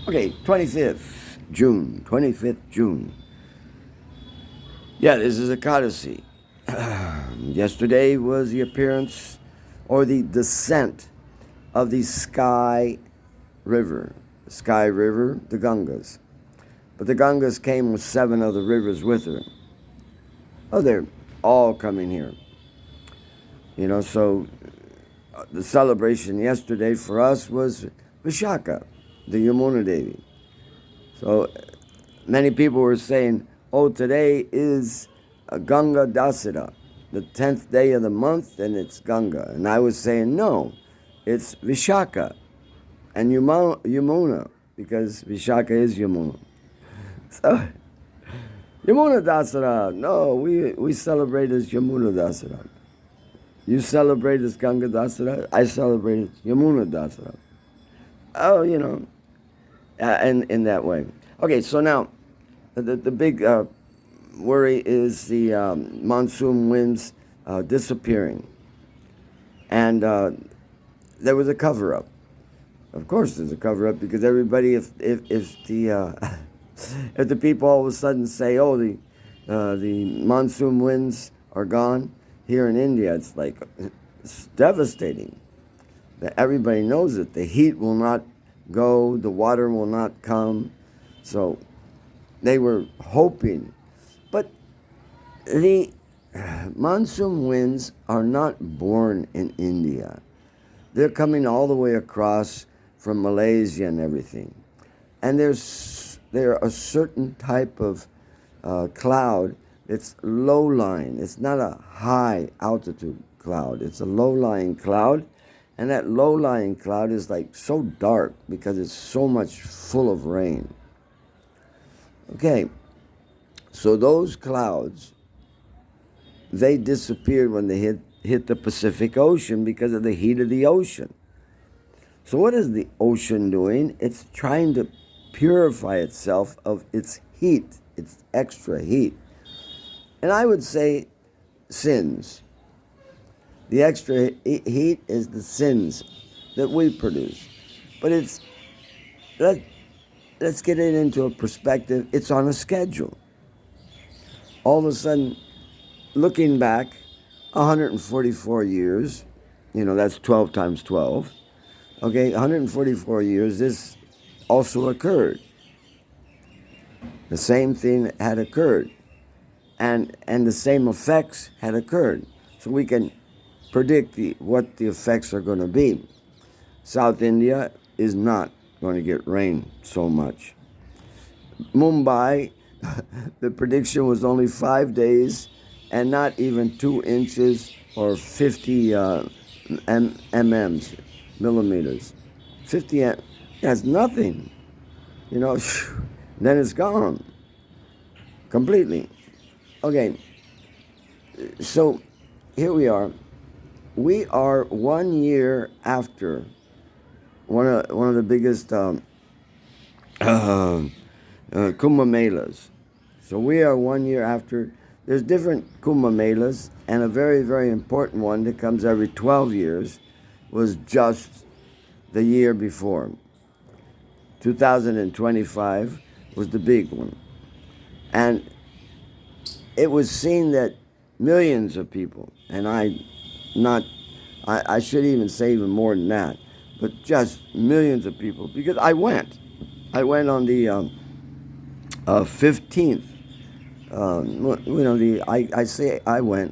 Okay, 25th June. Yeah, this is EKADASHI. Yesterday was the appearance or the descent of the Sky River. The Sky River, the Gangas. But the Gangas came with 7 other rivers with her. Oh, they're all coming here. So the celebration yesterday for us was Vishaka, the Yamuna Devi. So many people were saying, oh, today is Ganga Dasara, the 10th day of the month, and it's Ganga. And I was saying, no, it's Vishaka and Yamuna, because Vishaka is Yamuna. So, Yamuna Dasara, no, we celebrate as Yamuna Dasara. You celebrate as Ganga Dasara, I celebrate as Yamuna Dasara. Oh, in that way. Okay, so now, the big worry is the monsoon winds disappearing. And there was a cover-up. Of course there's a cover-up, because everybody, if the if the people all of a sudden say, oh, the monsoon winds are gone here in India, it's devastating. That everybody knows it. The heat will not go, the water will not come. So they were hoping. But the monsoon winds are not born in India. They're coming all the way across from Malaysia and everything. And they're a certain type of cloud. It's low-lying. It's not a high-altitude cloud. It's a low-lying cloud. And that low-lying cloud is so dark because it's so much full of rain. Okay, so those clouds, they disappeared when they hit the Pacific Ocean because of the heat of the ocean. So what is the ocean doing? It's trying to purify itself of its heat, its extra heat. And I would say sins. The extra heat is the sins that we produce. But let's get it into a perspective. It's on a schedule. All of a sudden, looking back, 144 years, that's 12 times 12. Okay, 144 years, this also occurred. The same thing had occurred. And the same effects had occurred. So we can predict what the effects are going to be. South India is not going to get rain so much. Mumbai, the prediction was only 5 days and not even 2 inches or 50 millimeters. 50, that's nothing. Then it's gone completely. Okay, so here we are. We are 1 year after one of the biggest Kumbh Melas. So we are 1 year after. There's different Kumbh Melas, and a very, very important one that comes every 12 years was just the year before. 2025 was the big one. And it was seen that millions of people, and I should even say even more than that, but just millions of people, because I went on the 15th.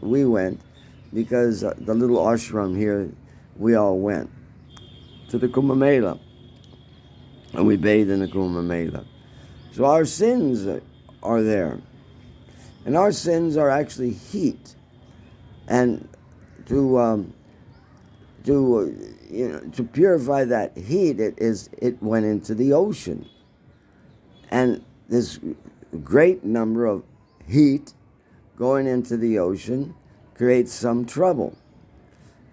We went, because the little ashram here, we all went to the Kumbh Mela, and we bathed in the Kumbh Mela. So our sins are there. And our sins are actually heat, and to purify that heat, it went into the ocean, and this great number of heat going into the ocean creates some trouble,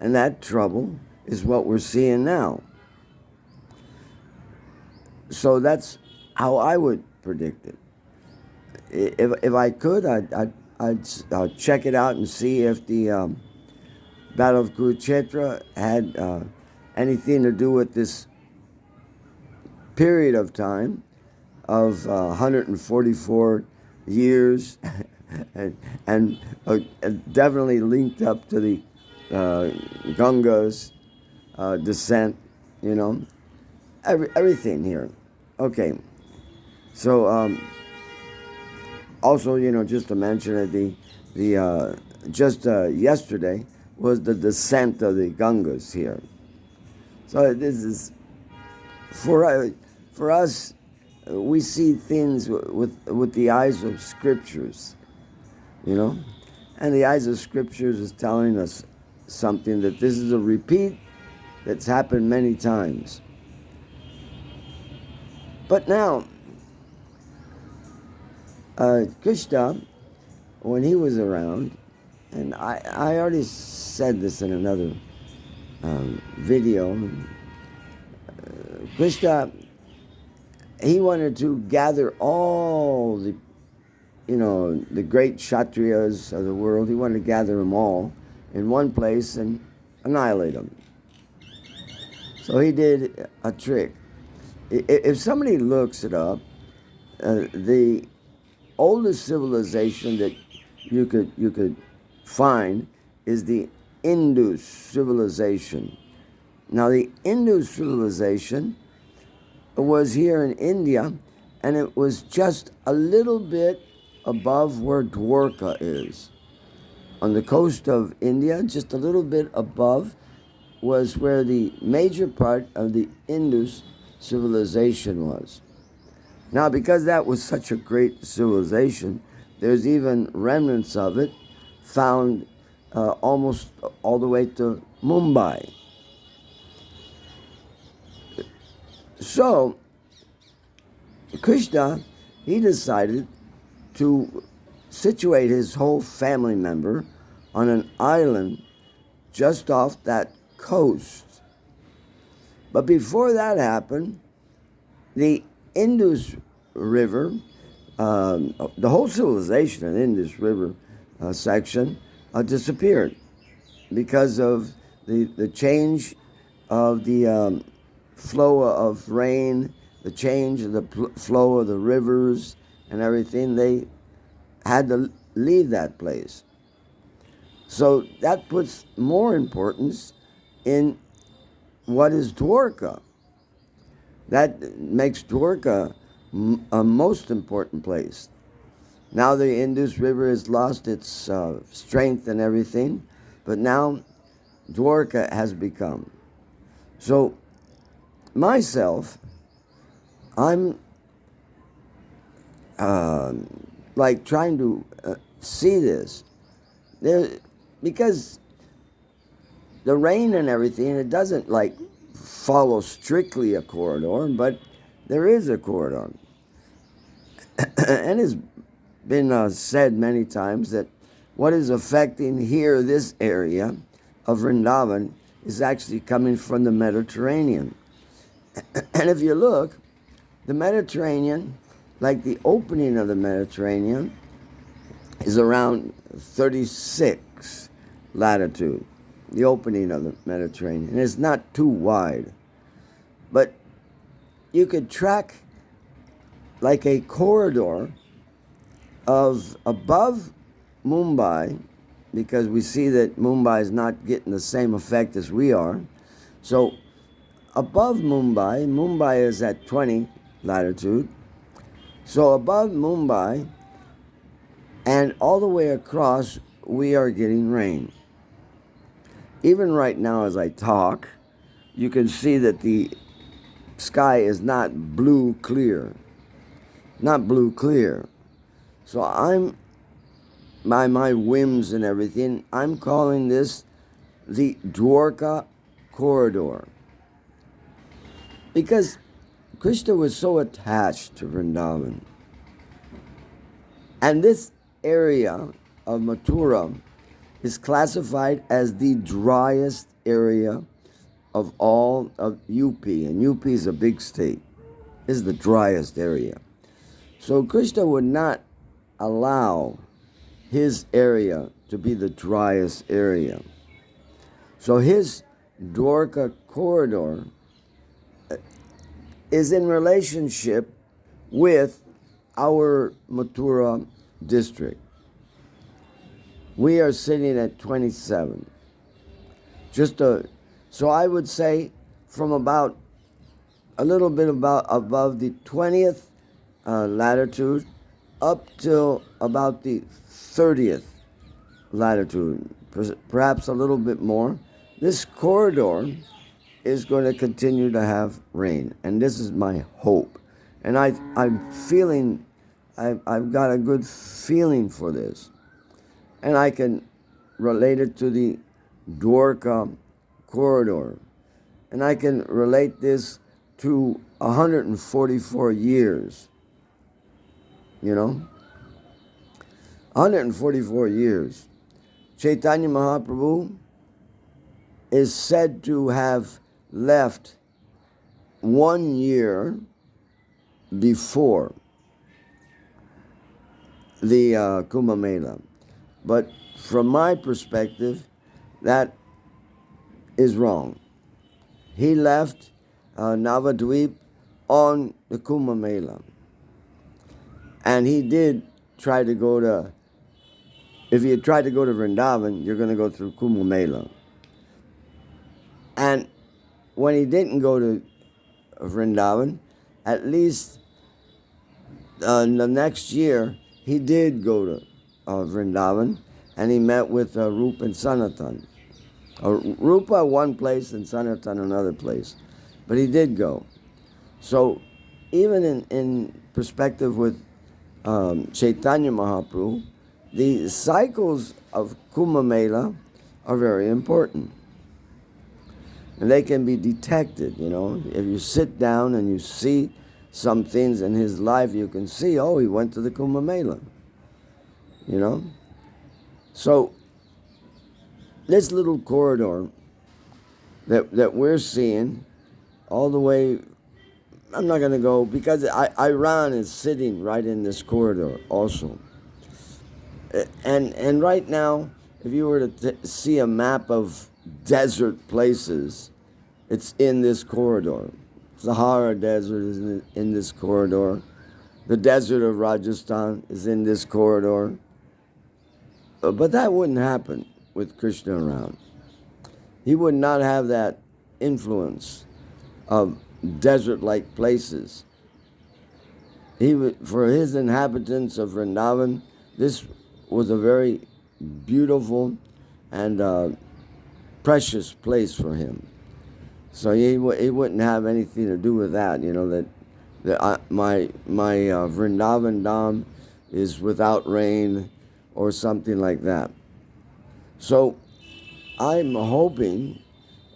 and that trouble is what we're seeing now. So that's how I would predict it. If I could, I'd check it out and see if the Battle of Kurukshetra had anything to do with this period of time of 144 years, and definitely linked up to the Ganga's descent, everything here. Okay, so also, just to mention that just yesterday was the descent of the Gangas here. So this is for us. We see things with the eyes of scriptures, and the eyes of scriptures is telling us something, that this is a repeat that's happened many times. But now, Krishna, when he was around, and I already said this in another video, Krishna, he wanted to gather all the great Kshatriyas of the world. He wanted to gather them all in one place and annihilate them. So he did a trick. If somebody looks it up, the oldest civilization that you could find is the Indus civilization. Now, the Indus civilization was here in India, and it was just a little bit above where Dvaraka is. On the coast of India, just a little bit above, was where the major part of the Indus civilization was. Now, because that was such a great civilization, there's even remnants of it found almost all the way to Mumbai. So, Krishna, he decided to situate his whole family member on an island just off that coast. But before that happened, the Indus River, the whole civilization in the Indus River section disappeared because of the change of the flow of rain, the change of the flow of the rivers and everything. They had to leave that place. So that puts more importance in what is Dvaraka. That makes Dvaraka a most important place. Now the Indus River has lost its strength and everything, but now Dvaraka has become. So myself, I'm like trying to see this there, because the rain and everything, it doesn't like follow strictly a corridor, but there is a corridor. And it's been said many times that what is affecting here, this area of Vrindavan, is actually coming from the Mediterranean. And if you look, the Mediterranean, like the opening of the Mediterranean, is around 36 latitude, the opening of the Mediterranean. And it's not too wide. But you could track like a corridor of above Mumbai, because we see that Mumbai is not getting the same effect as we are. So above Mumbai, Mumbai is at 20 latitude. So above Mumbai and all the way across, we are getting rain. Even right now as I talk, you can see that the sky is not blue clear. Not blue clear. So I'm, by my whims and everything, I'm calling this the Dvaraka corridor. Because Krishna was so attached to Vrindavan. And this area of Mathura is classified as the driest area of all of UP. And UP is a big state. This is the driest area. So Krishna would not allow his area to be the driest area. So his Dvaraka corridor is in relationship with our Mathura district. We are sitting at 27. So I would say from about a little bit above the 20th latitude up till about the 30th latitude, perhaps a little bit more. This corridor is going to continue to have rain, and this is my hope. And I'm feeling, I've got a good feeling for this, and I can relate it to the Dvaraka corridor, and I can relate this to 144 years. 144 years. Chaitanya Mahaprabhu is said to have left 1 year before the Kumbh Mela. But from my perspective, that is wrong. He left Navadvip on the Kumbh Mela. And he did try to go to, if you tried to go to Vrindavan, you're going to go through Kumbh Mela. And when he didn't go to Vrindavan, at least the next year, he did go to Vrindavan, and he met with Rupa and Sanatan. Rupa one place and Sanatan another place. But he did go. So even in perspective with Chaitanya Mahaprabhu, the cycles of Kumbh Mela are very important. And they can be detected, If you sit down and you see some things in his life, you can see, oh, he went to the Kumbh Mela. So this little corridor that we're seeing all the way, I'm not going to go, because Iran is sitting right in this corridor also. And right now, if you were to see a map of desert places, it's in this corridor. Sahara Desert is in this corridor. The desert of Rajasthan is in this corridor. But that wouldn't happen with Krishna around. He would not have that influence of desert-like places. For his inhabitants of Vrindavan, this was a very beautiful and precious place for him. So he wouldn't have anything to do with that. My Vrindavan Dham is without rain or something like that. So I'm hoping,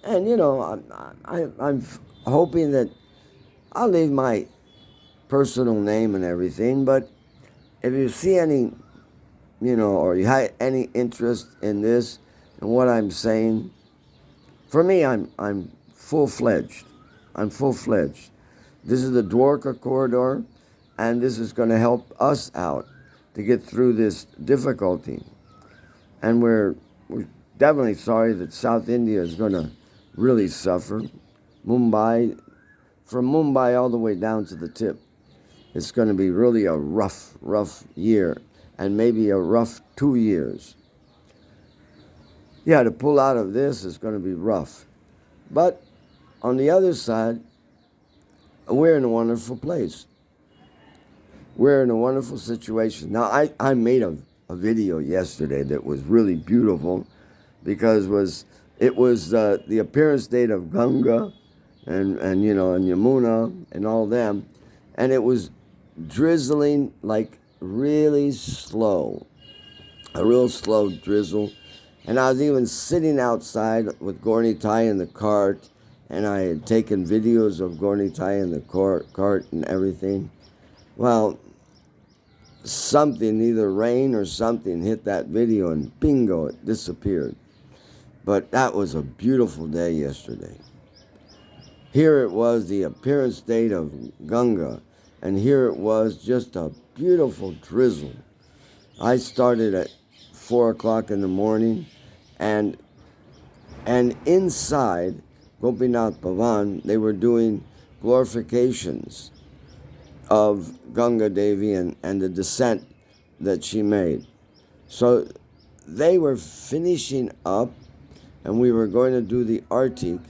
and I'm hoping that I'll leave my personal name and everything, but if you see any, or you have any interest in this and what I'm saying, for me, I'm full-fledged. I'm full-fledged. This is the Dvaraka corridor, and this is going to help us out to get through this difficulty. And we're definitely sorry that South India is going to really suffer. Mumbai, from Mumbai all the way down to the tip, it's going to be really a rough year, and maybe a rough 2 years. Yeah, to pull out of this is going to be rough. But on the other side, we're in a wonderful place. We're in a wonderful situation. Now, I made a video yesterday that was really beautiful, because it was the appearance date of Ganga and Yamuna and all them, and it was drizzling like really slow, a real slow drizzle. And I was even sitting outside with Gornitai in the cart, and I had taken videos of Gornitai in the cart and everything. Well, something, either rain or something, hit that video, and bingo, it disappeared. But that was a beautiful day yesterday. Here it was, the appearance date of Ganga, and here it was, just a beautiful drizzle. I started at 4 o'clock in the morning, and inside Gopinath Bhavan, they were doing glorifications of Ganga Devi and the descent that she made. So they were finishing up, and we were going to do the artik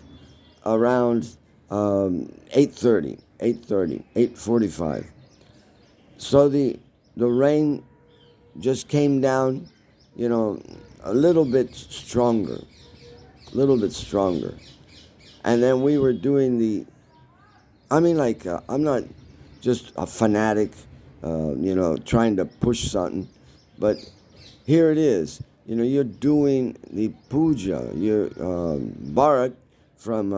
around 8:30, 8:45. So the rain just came down, a little bit stronger. And then we were doing I'm not just a fanatic, trying to push something, but here it is. You're doing the puja. You're Bharat from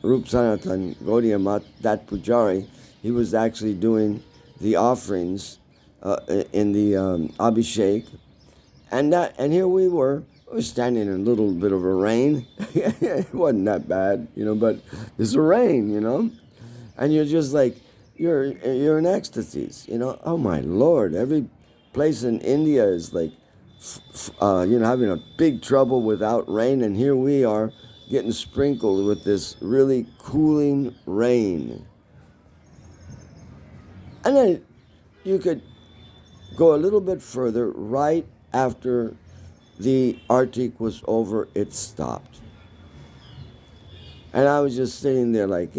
Rup Sanatan Gaudiya Mat, that pujari, he was actually doing the offerings in the Abhishek. And here we were standing in a little bit of a rain. It wasn't that bad, but it's a rain, and you're just like, you're in ecstasies, Oh my Lord! Every place in India is like, having a big trouble without rain, and here we are getting sprinkled with this really cooling rain. And then you could go a little bit further. Right after the artik was over, it stopped. And I was just sitting there like,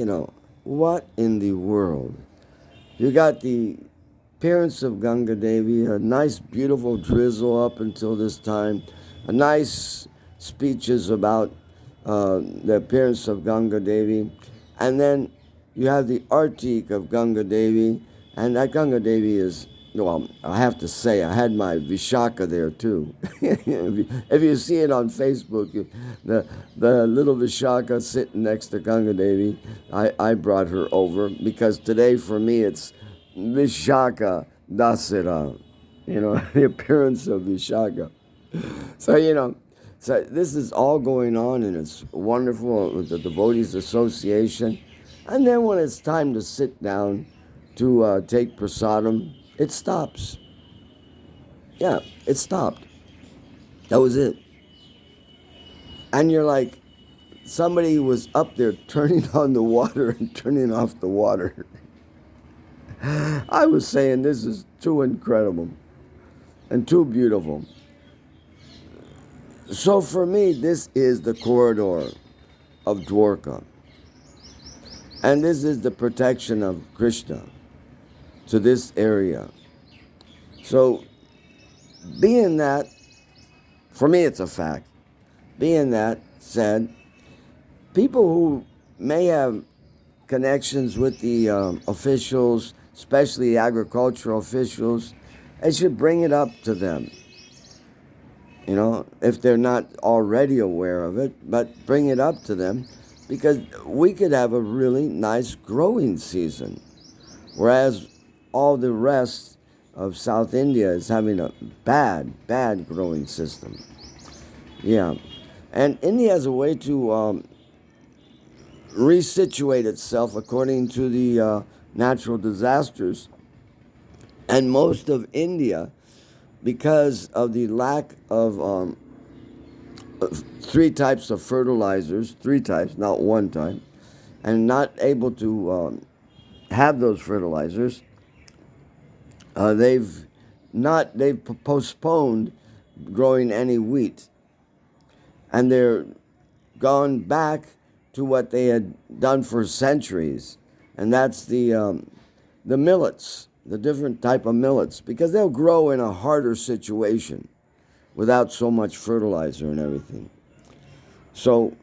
what in the world? You got the appearance of Ganga Devi, a nice, beautiful drizzle up until this time, a nice speeches about the appearance of Ganga Devi, and then you have the artik of Ganga Devi, and that Ganga Devi is, well, I have to say, I had my Vishaka there too. If you see it on Facebook, the little Vishaka sitting next to Ganga Devi, I brought her over, because today for me it's Vishaka Dasira, the appearance of Vishaka. So, so this is all going on, and it's wonderful with the Devotees Association. And then when it's time to sit down to take prasadam, it stops. Yeah, it stopped. That was it. And you're like, somebody was up there turning on the water and turning off the water. I was saying, this is too incredible and too beautiful. So for me, this is the corridor of Dvaraka. And this is the protection of Krishna to this area. So, being that, for me it's a fact, being that said, people who may have connections with the officials, especially agricultural officials, they should bring it up to them. If they're not already aware of it, but bring it up to them, because we could have a really nice growing season, whereas all the rest of South India is having a bad growing system. Yeah. And India has a way to resituate itself according to the natural disasters. And most of India, because of the lack of 3 types of fertilizers, 3 types, not 1 type, and not able to have those fertilizers, they've postponed growing any wheat, and they're gone back to what they had done for centuries, and that's the millets, the different type of millets, because they'll grow in a harder situation without so much fertilizer and everything. So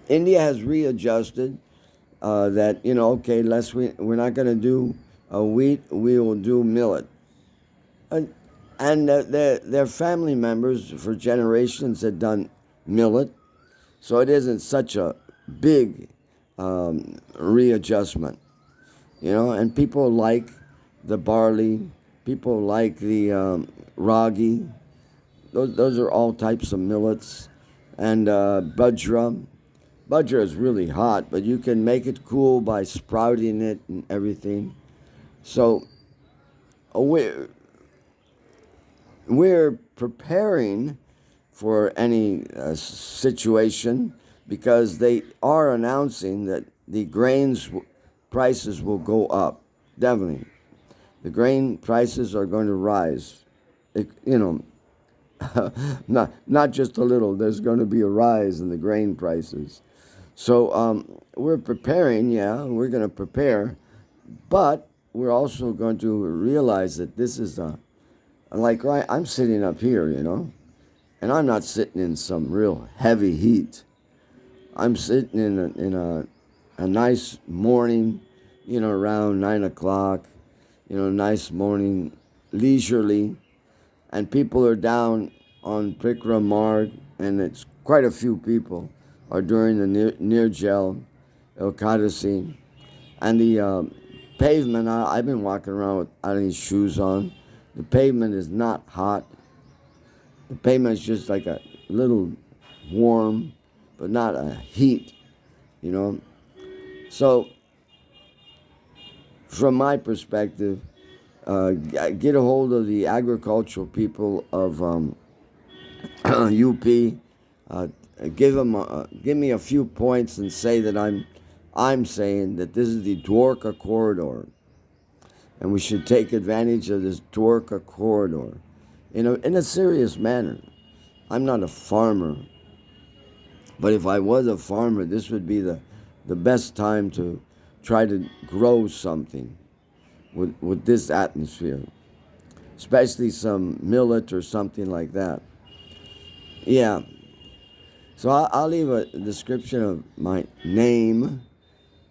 India has readjusted that, okay, we're not going to do wheat, we will do millet. And their family members for generations had done millet, so it isn't such a big readjustment. And people like the barley, people like the ragi. Those are all types of millets. And bajra. Bajra is really hot, but you can make it cool by sprouting it and everything. So we're preparing for any situation, because they are announcing that the grains prices will go up, definitely. The grain prices are going to rise. Not just a little. There's going to be a rise in the grain prices. So we're preparing, we're going to prepare, but we're also going to realize that this is I'm sitting up here, and I'm not sitting in some real heavy heat. I'm sitting in a nice morning, around 9 o'clock, nice morning, leisurely, and people are down on Prikra Marg, and it's quite a few people are during the Nirjal EKADASHI, and the pavement, I've been walking around without any shoes on. The pavement is not hot. The pavement is just like a little warm, but not a heat, So, from my perspective, get a hold of the agricultural people of UP. Give me a few points and say that I'm saying that this is the Dvaraka corridor, and we should take advantage of this Dvaraka corridor in a serious manner. I'm not a farmer, but if I was a farmer, this would be the best time to try to grow something with this atmosphere, especially some millet or something like that. Yeah. So I'll leave a description of my name,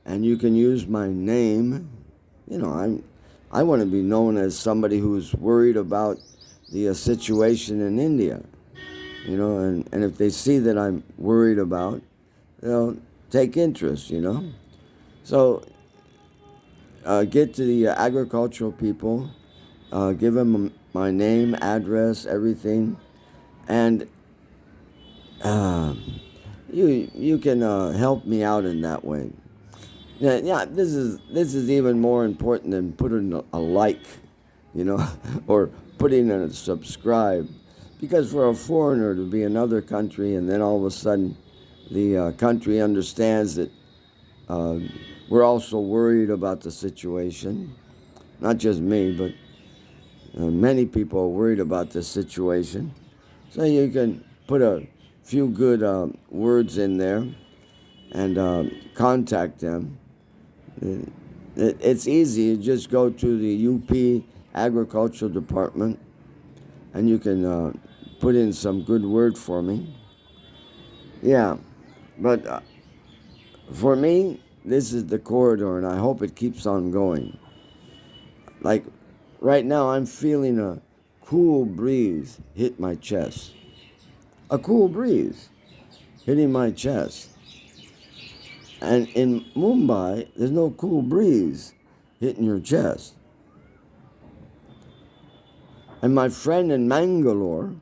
and you can use my name. I want to be known as somebody who's worried about the situation in India, and if they see that I'm worried about, they'll take interest, So get to the agricultural people, give them my name, address, everything, and you can help me out in that way. Yeah, this is even more important than putting a like, or putting in a subscribe, because for a foreigner to be in another country and then all of a sudden the country understands that we're also worried about the situation. Not just me, but many people are worried about the situation. So you can put a few good words in there and contact them. It's easy. You just go to the UP Agricultural Department and you can put in some good word for me. Yeah, but for me, this is the corridor, and I hope it keeps on going. Like right now, I'm feeling a cool breeze hit my chest. A cool breeze hitting my chest. And in Mumbai, there's no cool breeze hitting your chest. And my friend in Mangalore,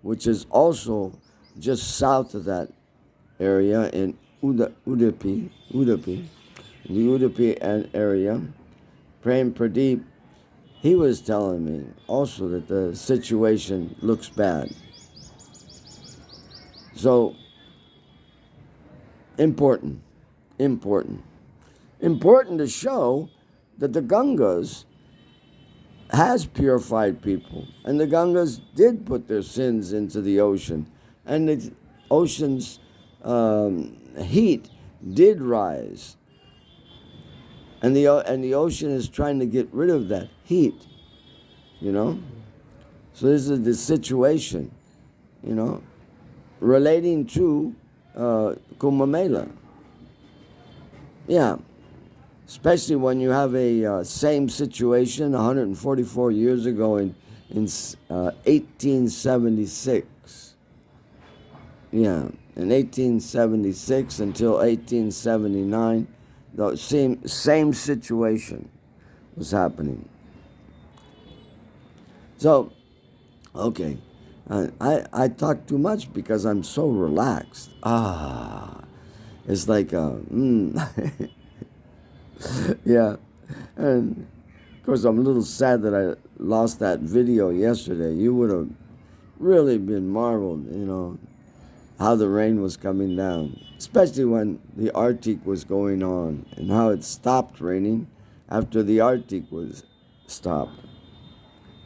which is also just south of that area in Udupi, the Udupi area, Prem Pradeep, he was telling me also that the situation looks bad. So, important to show that the Gangas has purified people, and the Gangas did put their sins into the ocean, and the ocean's heat did rise, and the ocean is trying to get rid of that heat, So this is the situation, relating to Kumbh Mela. Yeah, especially when you have a same situation 144 years ago in 1876. Yeah, in 1876 until 1879, the same situation was happening. So, okay, I talk too much because I'm so relaxed. It's like yeah, and of course I'm a little sad that I lost that video yesterday. You would have really been marveled, how the rain was coming down, especially when the Arctic was going on, and how it stopped raining after the Arctic was stopped.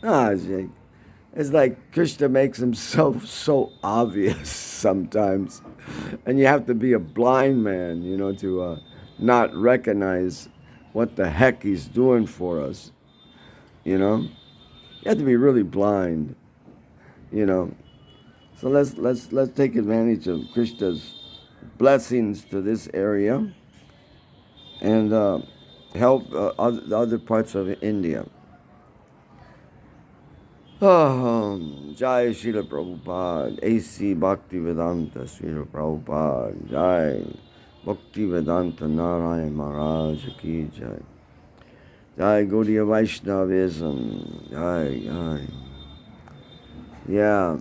It's like Krishna makes himself so obvious sometimes, and you have to be a blind man, to not recognize what the heck he's doing for us. You have to be really blind. So let's take advantage of Krishna's blessings to this area and help other parts of India. Jai Srila Prabhupada, A.C. Bhaktivedanta, Srila Prabhupada, Jai Bhaktivedanta Narayan Maharaj Ki Jai. Jai Gaudiya Vaishnavism, Jai. Yeah,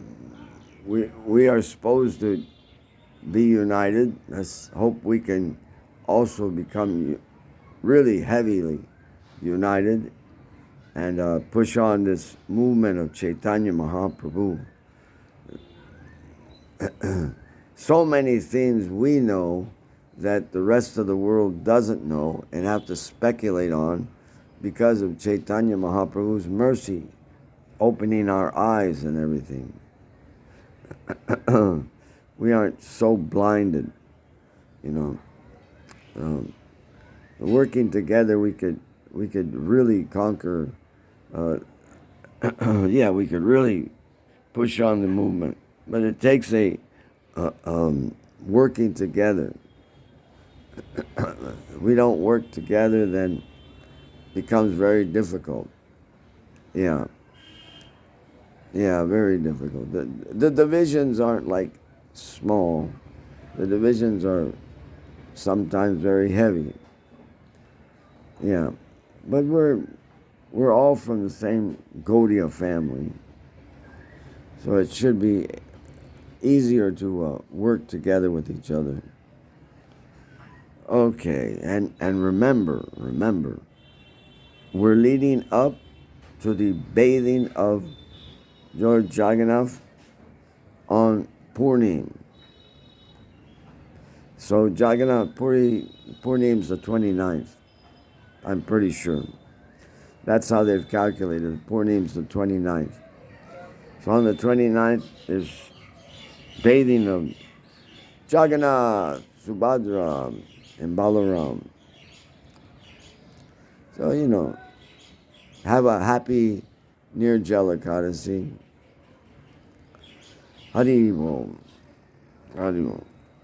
we are supposed to be united. Let's hope we can also become really heavily united and push on this movement of Chaitanya Mahaprabhu. So many things we know that the rest of the world doesn't know and have to speculate on because of Chaitanya Mahaprabhu's mercy, opening our eyes and everything. We aren't so blinded, working together, we could really conquer. We could really push on the movement, but it takes a working together. We don't work together, then it becomes very difficult. Yeah, very difficult. The divisions aren't like small. The divisions are sometimes very heavy. Yeah, but we're all from the same Gaudiya family, so it should be easier to work together with each other. Okay, and remember, we're leading up to the bathing of Lord Jagannath on Purnim. So Jagannath Purnim's the 29th, I'm pretty sure. That's how they've calculated. Purnim's the 29th. So on the 29th is bathing of Jagannath, Subhadra, and Balaram. So, have a happy Nirjala EKADASHI. Hari Om. Hari Om.